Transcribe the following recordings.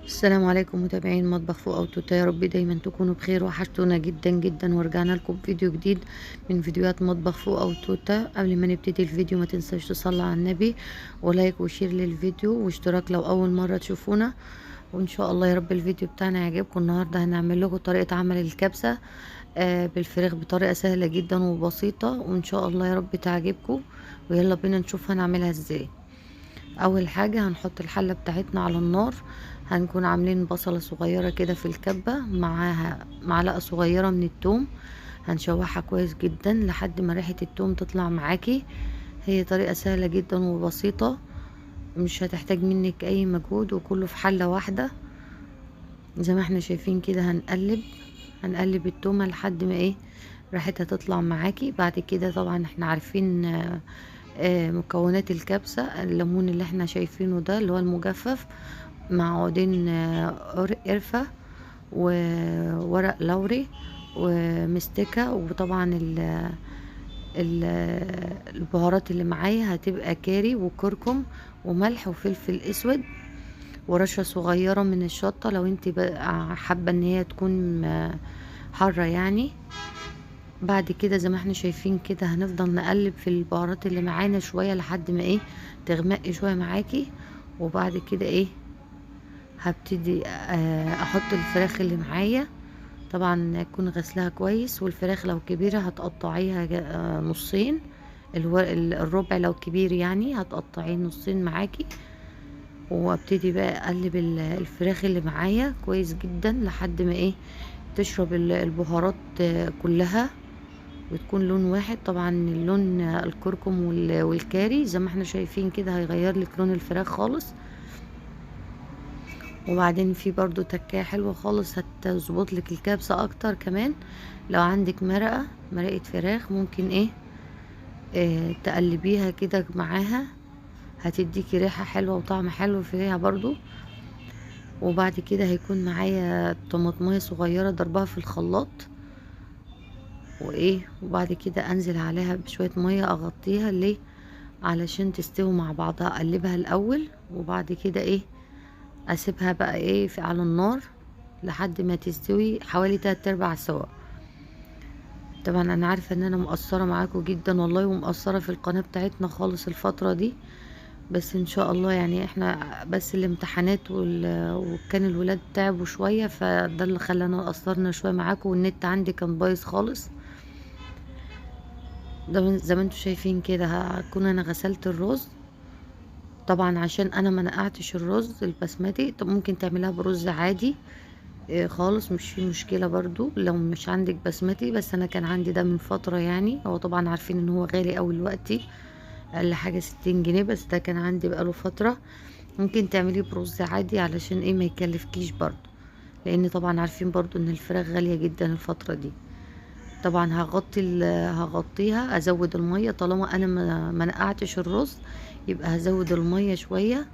السلام عليكم متابعين مطبخ فوق او توتا، يا رب دايما تكونوا بخير. وحشتونا جدا جدا ورجعنا لكم بفيديو جديد من فيديوهات مطبخ فوق او توتا. قبل ما نبتدي الفيديو ما تنساش تصلي على النبي ولايك وشير للفيديو واشتراك لو اول مرة تشوفونا. وان شاء الله يا رب الفيديو بتاعنا يعجبكم. النهاردة هنعمل لكم طريقة عمل الكبسة بالفراخ بطريقة سهلة جدا وبسيطة، وان شاء الله يا رب تعجبكم. ويلا بينا نشوف هنعملها ازاي. اول حاجة هنحط الحلة بتاعتنا على النار. هنكون عاملين بصلة صغيرة كده في الكبة، معاها معلقة صغيرة من التوم. هنشوحها كويس جدا لحد ما ريحة التوم تطلع معاكي. هي طريقة سهلة جدا وبسيطة، مش هتحتاج منك اي مجهود، وكله في حلة واحدة. زي ما احنا شايفين كده هنقلب التومة لحد ما ايه ريحتها تطلع معاكي. بعد كده طبعا احنا عارفين مكونات الكبسة. الليمون اللي احنا شايفينه ده اللي هو المجفف، مع عودين قرفة وورق لوري ومستكة. وطبعا ال البهارات اللي معايا هتبقى كاري وكركم وملح وفلفل اسود ورشة صغيرة من الشطة لو انت بقى حابة ان هي تكون حارة يعني. بعد كده زي ما احنا شايفين كده هنفضل نقلب في البهارات اللي معانا شوية لحد ما ايه تغمق شوية معاكي. وبعد كده ايه هبتدي احط الفراخ اللي معايا. طبعا اكون غسلها كويس، والفراخ لو كبيرة هتقطعيها نصين. الربع لو كبير يعني هتقطعيه نصين معاكي. وابتدي بقى اقلب الفراخ اللي معايا كويس جدا لحد ما ايه تشرب البهارات كلها وتكون لون واحد. طبعا اللون الكركم والكاري زي ما احنا شايفين كده هيغير لك لون الفراخ خالص. وبعدين في برضو تكاية حلوة خالص هتظبط لك الكبسة اكتر كمان. لو عندك مرقة فراخ ممكن ايه تقلبيها كده معاها، هتديكي ريحة حلوة وطعم حلو فيها برضو. وبعد كده هيكون معايا طماطمية صغيرة ضربها في الخلاط وبعد كده انزل عليها بشوية مية اغطيها ليه علشان تستوي مع بعضها. اقلبها الاول وبعد كده اسيبها بقى على النار لحد ما تستوي حوالي 3/4 سوا. طبعا انا عارفة ان انا مقصرة معاكم جدا والله، ومقصرة في القناة بتاعتنا خالص الفترة دي، بس ان شاء الله يعني احنا بس الامتحانات وكان الولاد تعبوا شوية، فده اللي خلانا قصرنا شوية معاكم، والنت عندي كان بايظ خالص. ده زي ما انتوا شايفين كده هكون انا غسلت الرز. طبعا عشان انا ما نقعتش الرز البسمتي، طب ممكن تعملها برز عادي خالص، مش في مشكلة برضو لو مش عندك بسمتي. بس انا كان عندي ده من فترة يعني، هو طبعا عارفين ان هو غالي اوي دلوقتي، اقل حاجة 60 جنيه، بس ده كان عندي بقاله فترة. ممكن تعمليه برز عادي علشان ما يكلفكيش برضو، لان طبعا عارفين برضو ان الفراخ غالية جدا الفترة دي. طبعا هغطيها ازود المية طالما انا ما نقعتش الرز، يبقى هزود المية شوية.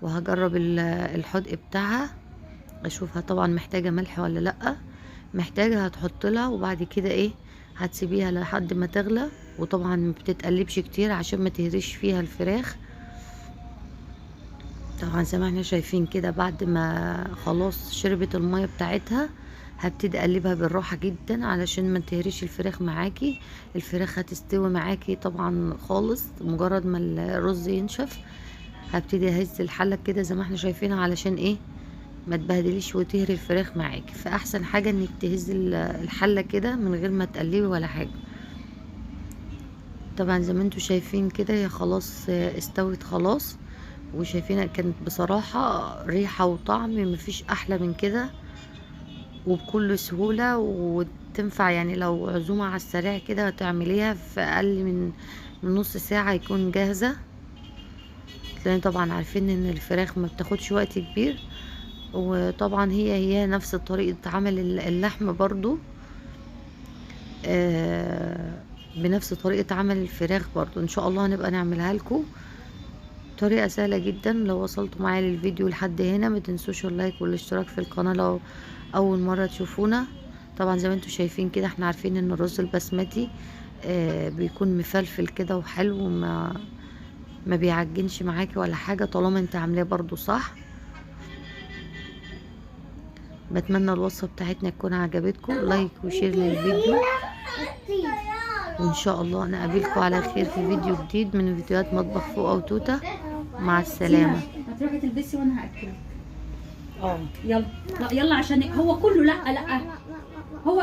وهجرب الحدق بتاعها اشوفها طبعا محتاجة ملح ولا لأ. محتاجة هتحط لها، وبعد كده هتسيبيها لحد ما تغلى. وطبعا ما بتتقلبش كتير عشان ما تهرش فيها الفراخ. طبعا زي ما احنا شايفين كده بعد ما خلاص شربت المية بتاعتها هبتدي اقلبها بالراحة جدا علشان ما تهريش الفراخ معاكي. الفراخ هتستوي معاكي طبعا خالص مجرد ما الرز ينشف. هبتدي اهز الحلة كده زي ما احنا شايفينها علشان ما تبهدليش وتهري الفراخ معاكي. فاحسن حاجة انك تهزي الحلة كده من غير ما تقلبي ولا حاجة. طبعا زي ما انتوا شايفين كده هي خلاص استوت خلاص. وشايفينها كانت بصراحة ريحة وطعم مفيش احلى من كده، وبكل سهولة. وتنفع يعني لو عزومة على السريع كده تعمليها في اقل من نص ساعة يكون جاهزة. لان طبعا عارفين ان الفراخ ما بتاخدش وقت كبير. وطبعا هي نفس طريقة عمل اللحم برضو، بنفس طريقة عمل الفراخ برضو. ان شاء الله هنبقى نعملها لكم طريقة سهلة جدا. لو وصلتوا معايا للفيديو لحد هنا ما تنسوش اللايك والاشتراك في القناة لو اول مرة تشوفونا. طبعا زي ما انتوا شايفين كده احنا عارفين ان الرز البسمتي بيكون مفلفل كده وحلو، وما ما بيعجنش معاكي ولا حاجة طالما انت عاملاه برضو صح. بتمنى الوصفة بتاعتنا تكون عجبتكم، لايك وشير للفيديو، وان شاء الله انا اقابلكم على خير في فيديو جديد من فيديوهات مطبخ فوقه وتوته. مع السلامة. هتروحي تلبسي وانا هاكلك. يلا لا يلا عشان هو كله لا لا هو